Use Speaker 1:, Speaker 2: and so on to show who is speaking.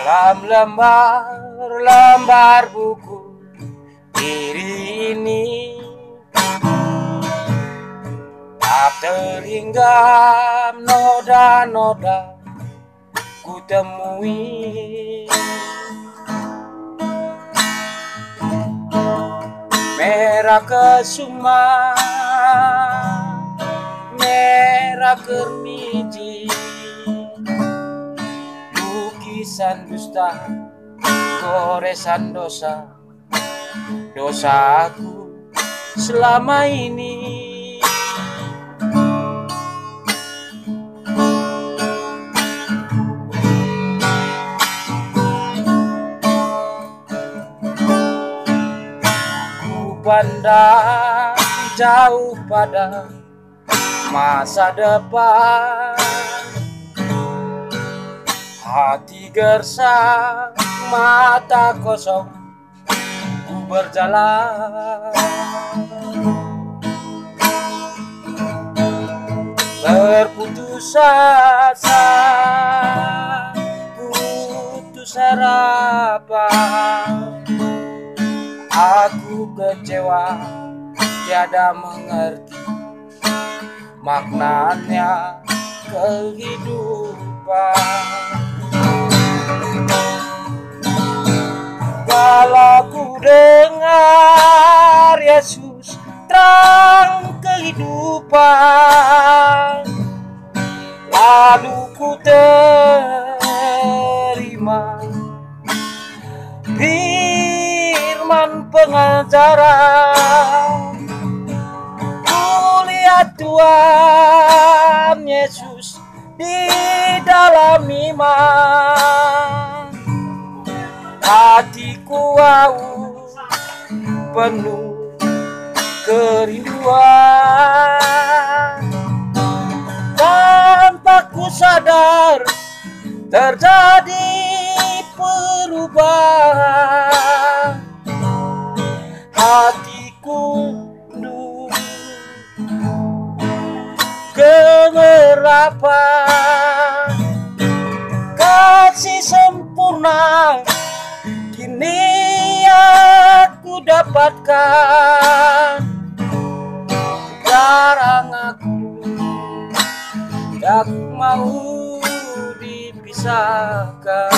Speaker 1: Dalam lembar-lembar buku diri ini tak terhinggam noda-noda ku temui. Merah kesuma, merah kermiji, lukisan dusta, goresan dosa, dosaku selama ini. Ku pandang jauh pada masa depan, hati gersang, mata kosong, ku berjalan. Berputus asa, putus harapan, aku kecewa, tiada mengerti maknanya kehidupan. Kalau ku dengar Yesus terang kehidupan, lalu ku terima firman pengajaran. Ku lihat Tuhan Yesus di dalam iman, hatiku haus penuh kerinduan. Tanpa ku sadar terjadi perubahan, hatiku penuh kegelapan. Kasih sempurna kini aku dapatkan, sekarang aku tak mau dipisahkan.